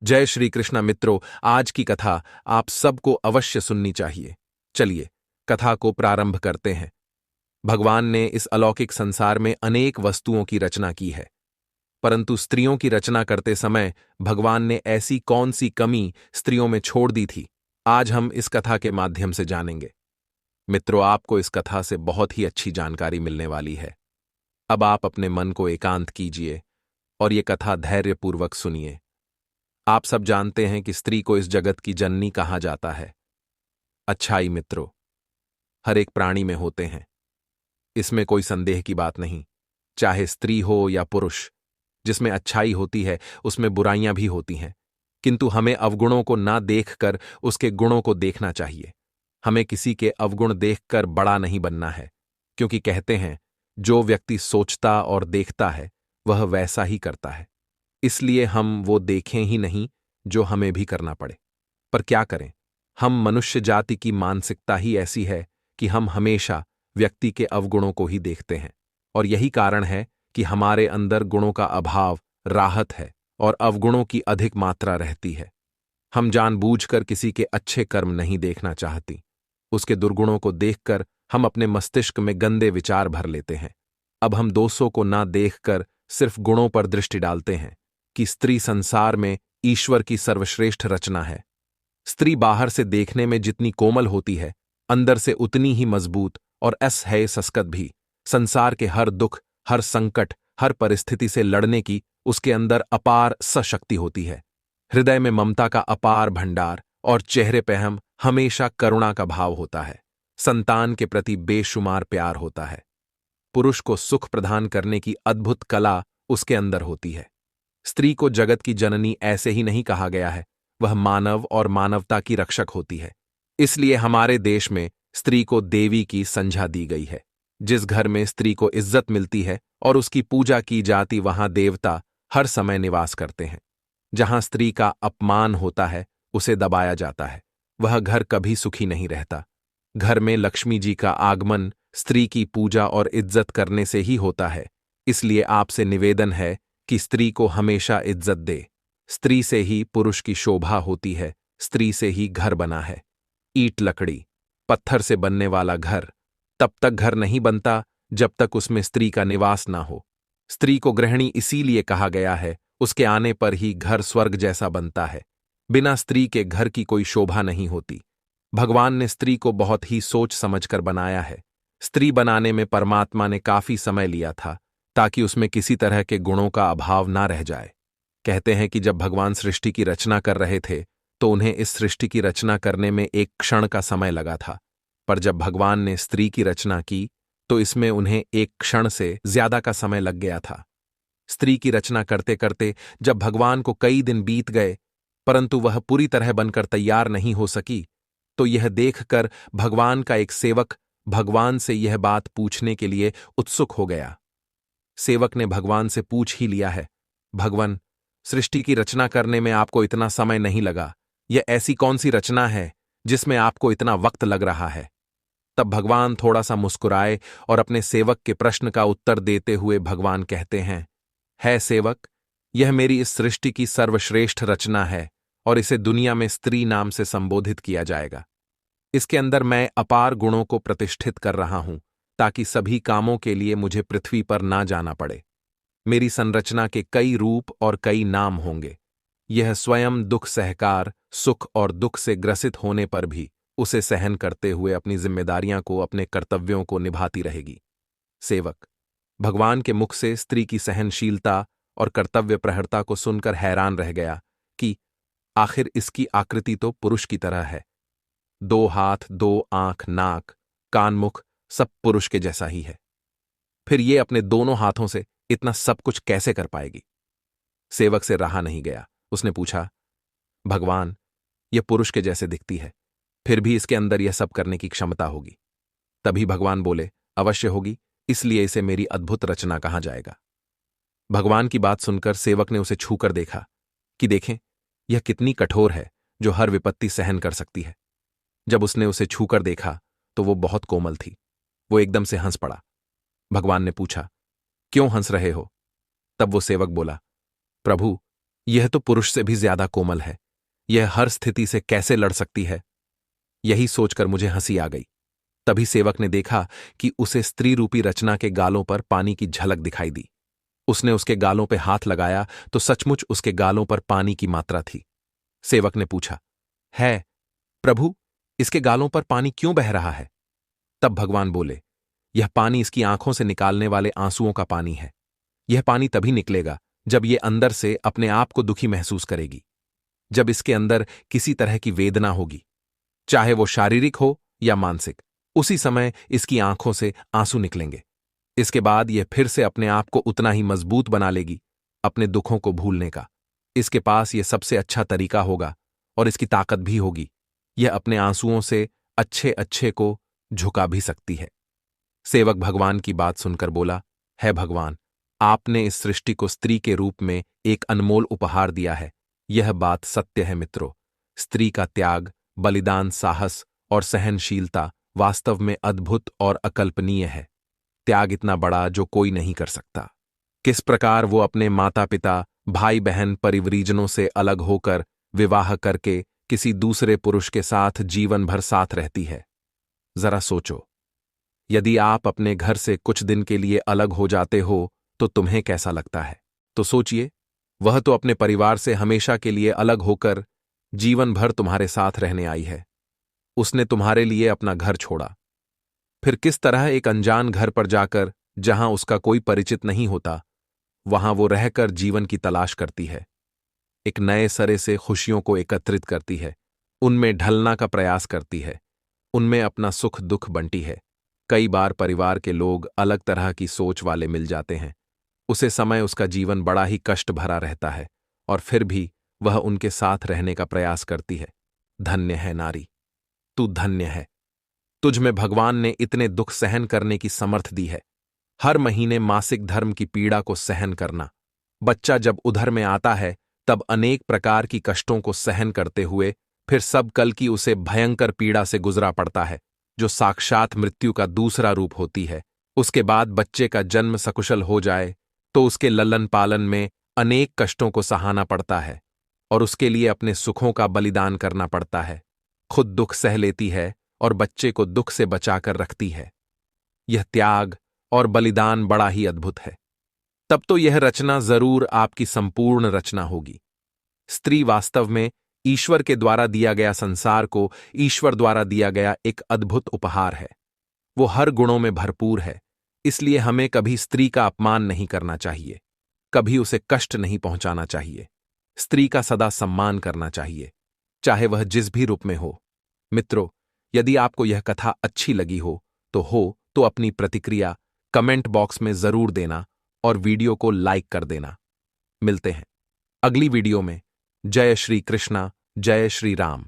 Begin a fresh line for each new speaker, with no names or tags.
जय श्री कृष्णा मित्रों। आज की कथा आप सबको अवश्य सुननी चाहिए। चलिए कथा को प्रारंभ करते हैं। भगवान ने इस अलौकिक संसार में अनेक वस्तुओं की रचना की है, परंतु स्त्रियों की रचना करते समय भगवान ने ऐसी कौन सी कमी स्त्रियों में छोड़ दी थी, आज हम इस कथा के माध्यम से जानेंगे। मित्रों, आपको इस कथा से बहुत ही अच्छी जानकारी मिलने वाली है। अब आप अपने मन को एकांत कीजिए और ये कथा धैर्यपूर्वक सुनिए। आप सब जानते हैं कि स्त्री को इस जगत की जननी कहा जाता है। अच्छाई मित्रों, हर एक प्राणी में होते हैं, इसमें कोई संदेह की बात नहीं। चाहे स्त्री हो या पुरुष, जिसमें अच्छाई होती है उसमें बुराइयां भी होती हैं, किंतु हमें अवगुणों को ना देखकर उसके गुणों को देखना चाहिए। हमें किसी के अवगुण देखकर बड़ा नहीं बनना है, क्योंकि कहते हैं जो व्यक्ति सोचता और देखता है वह वैसा ही करता है। इसलिए हम वो देखें ही नहीं जो हमें भी करना पड़े। पर क्या करें, हम मनुष्य जाति की मानसिकता ही ऐसी है कि हम हमेशा व्यक्ति के अवगुणों को ही देखते हैं, और यही कारण है कि हमारे अंदर गुणों का अभाव राहत है और अवगुणों की अधिक मात्रा रहती है। हम जानबूझकर किसी के अच्छे कर्म नहीं देखना चाहती, उसके दुर्गुणों को देखकर हम अपने मस्तिष्क में गंदे विचार भर लेते हैं। अब हम दोषों को ना देखकर सिर्फ गुणों पर दृष्टि डालते हैं कि स्त्री संसार में ईश्वर की सर्वश्रेष्ठ रचना है। स्त्री बाहर से देखने में जितनी कोमल होती है, अंदर से उतनी ही मजबूत और है सस्कत भी। संसार के हर दुख, हर संकट, हर परिस्थिति से लड़ने की उसके अंदर अपार सशक्ति होती है। हृदय में ममता का अपार भंडार और चेहरे पे हम हमेशा करुणा का भाव होता है। संतान के प्रति बेशुमार प्यार होता है। पुरुष को सुख प्रदान करने की अद्भुत कला उसके अंदर होती है। स्त्री को जगत की जननी ऐसे ही नहीं कहा गया है, वह मानव और मानवता की रक्षक होती है। इसलिए हमारे देश में स्त्री को देवी की संज्ञा दी गई है। जिस घर में स्त्री को इज्जत मिलती है और उसकी पूजा की जाती, वहां देवता हर समय निवास करते हैं। जहां स्त्री का अपमान होता है, उसे दबाया जाता है, वह घर कभी सुखी नहीं रहता। घर में लक्ष्मी जी का आगमन स्त्री की पूजा और इज्जत करने से ही होता है। इसलिए आपसे निवेदन है कि स्त्री को हमेशा इज्जत दे। स्त्री से ही पुरुष की शोभा होती है, स्त्री से ही घर बना है। ईंट लकड़ी पत्थर से बनने वाला घर तब तक घर नहीं बनता जब तक उसमें स्त्री का निवास ना हो। स्त्री को गृहिणी इसीलिए कहा गया है, उसके आने पर ही घर स्वर्ग जैसा बनता है। बिना स्त्री के घर की कोई शोभा नहीं होती। भगवान ने स्त्री को बहुत ही सोच समझकर बनाया है। स्त्री बनाने में परमात्मा ने काफी समय लिया था, ताकि उसमें किसी तरह के गुणों का अभाव ना रह जाए। कहते हैं कि जब भगवान सृष्टि की रचना कर रहे थे तो उन्हें इस सृष्टि की रचना करने में एक क्षण का समय लगा था, पर जब भगवान ने स्त्री की रचना की तो इसमें उन्हें एक क्षण से ज्यादा का समय लग गया था। स्त्री की रचना करते करते जब भगवान को कई दिन बीत गए, परंतु वह पूरी तरह बनकर तैयार नहीं हो सकी, तो यह देखकर भगवान का एक सेवक भगवान से यह बात पूछने के लिए उत्सुक हो गया। सेवक ने भगवान से पूछ ही लिया है, भगवान, सृष्टि की रचना करने में आपको इतना समय नहीं लगा, यह ऐसी कौन सी रचना है जिसमें आपको इतना वक्त लग रहा है? तब भगवान थोड़ा सा मुस्कुराए और अपने सेवक के प्रश्न का उत्तर देते हुए भगवान कहते हैं, है सेवक, यह मेरी इस सृष्टि की सर्वश्रेष्ठ रचना है और इसे दुनिया में स्त्री नाम से संबोधित किया जाएगा। इसके अंदर मैं अपार गुणों को प्रतिष्ठित कर रहा हूं, ताकि सभी कामों के लिए मुझे पृथ्वी पर ना जाना पड़े। मेरी संरचना के कई रूप और कई नाम होंगे। यह स्वयं दुख सहकार, सुख और दुख से ग्रसित होने पर भी उसे सहन करते हुए अपनी जिम्मेदारियां को, अपने कर्तव्यों को निभाती रहेगी। सेवक भगवान के मुख से स्त्री की सहनशीलता और कर्तव्य प्रहरता को सुनकर हैरान रह गया कि आखिर इसकी आकृति तो पुरुष की तरह है। 2 हाथ, 2 आंख, नाक, कान, मुख सब पुरुष के जैसा ही है। फिर ये अपने दोनों हाथों से इतना सब कुछ कैसे कर पाएगी? सेवक से रहा नहीं गया, उसने पूछा, भगवान, यह पुरुष के जैसे दिखती है, फिर भी इसके अंदर यह सब करने की क्षमता होगी? तभी भगवान बोले, अवश्य होगी, इसलिए इसे मेरी अद्भुत रचना कहा जाएगा। भगवान की बात सुनकर सेवक ने उसे छूकर देखा कि देखें, यह कितनी कठोर है जो हर विपत्ति सहन कर सकती है। जब उसने उसे छूकर देखा तो वो बहुत कोमल थी। वो एकदम से हंस पड़ा। भगवान ने पूछा, क्यों हंस रहे हो? तब वो सेवक बोला, प्रभु, यह तो पुरुष से भी ज्यादा कोमल है। यह हर स्थिति से कैसे लड़ सकती है? यही सोचकर मुझे हंसी आ गई। तभी सेवक ने देखा कि उसे स्त्री रूपी रचना के गालों पर पानी की झलक दिखाई दी। उसने उसके गालों पे हाथ लगाया तो सचमुच उसके गालों पर पानी की मात्रा थी। सेवक ने पूछा, है प्रभु, इसके गालों पर पानी क्यों बह रहा है? तब भगवान बोले, यह पानी इसकी आंखों से निकालने वाले आंसुओं का पानी है। यह पानी तभी निकलेगा जब ये अंदर से अपने आप को दुखी महसूस करेगी, जब इसके अंदर किसी तरह की वेदना होगी, चाहे वो शारीरिक हो या मानसिक। उसी समय इसकी आंखों से आंसू निकलेंगे। इसके बाद यह फिर से अपने आप को उतना ही मजबूत बना लेगी अपने दुखों को भूलने का। इसके पास यह सबसे अच्छा तरीका होगा और इसकी ताकत भी होगी। यह अपने आंसुओं से अच्छे अच्छे को झुका भी सकती है। सेवक भगवान की बात सुनकर बोला, है भगवान, आपने इस सृष्टि को स्त्री के रूप में एक अनमोल उपहार दिया है। यह बात सत्य है मित्रों। स्त्री का त्याग, बलिदान, साहस और सहनशीलता वास्तव में अद्भुत और अकल्पनीय है। त्याग इतना बड़ा जो कोई नहीं कर सकता। किस प्रकार वो अपने माता पिता, भाई बहन, परिवरीजनों से अलग होकर विवाह करके किसी दूसरे पुरुष के साथ जीवन भर साथ रहती है। जरा सोचो, यदि आप अपने घर से कुछ दिन के लिए अलग हो जाते हो तो तुम्हें कैसा लगता है? तो सोचिए, वह तो अपने परिवार से हमेशा के लिए अलग होकर जीवन भर तुम्हारे साथ रहने आई है। उसने तुम्हारे लिए अपना घर छोड़ा, फिर किस तरह एक अनजान घर पर जाकर, जहां उसका कोई परिचित नहीं होता, वहां वो रहकर जीवन की तलाश करती है। एक नए सरे से खुशियों को एकत्रित करती है, उनमें ढलना का प्रयास करती है, उनमें अपना सुख दुख बंटी है। कई बार परिवार के लोग अलग तरह की सोच वाले मिल जाते हैं। उसे समय उसका जीवन बड़ा ही कष्ट भरा रहता है और फिर भी वह उनके साथ रहने का प्रयास करती है। धन्य है नारी, तू धन्य है। तुझ में भगवान ने इतने दुख सहन करने की समर्थ दी है। हर महीने मासिक धर्म की पीड़ा को सहन करना। बच्चा जब उदर में आता है तब अनेक प्रकार की कष्टों को सहन करते हुए फिर सब कल की उसे भयंकर पीड़ा से गुजरा पड़ता है, जो साक्षात मृत्यु का दूसरा रूप होती है। उसके बाद बच्चे का जन्म सकुशल हो जाए तो उसके ललन पालन में अनेक कष्टों को सहाना पड़ता है और उसके लिए अपने सुखों का बलिदान करना पड़ता है। खुद दुख सह लेती है और बच्चे को दुख से बचाकर रखती है। यह त्याग और बलिदान बड़ा ही अद्भुत है। तब तो यह रचना जरूर आपकी संपूर्ण रचना होगी। स्त्री वास्तव में ईश्वर के द्वारा दिया गया संसार को ईश्वर द्वारा दिया गया एक अद्भुत उपहार है। वो हर गुणों में भरपूर है, इसलिए हमें कभी स्त्री का अपमान नहीं करना चाहिए, कभी उसे कष्ट नहीं पहुंचाना चाहिए। स्त्री का सदा सम्मान करना चाहिए, चाहे वह जिस भी रूप में हो। मित्रों, यदि आपको यह कथा अच्छी लगी हो तो अपनी प्रतिक्रिया कमेंट बॉक्स में जरूर देना और वीडियो को लाइक कर देना। मिलते हैं अगली वीडियो में। जय श्री कृष्णा, जय श्री राम।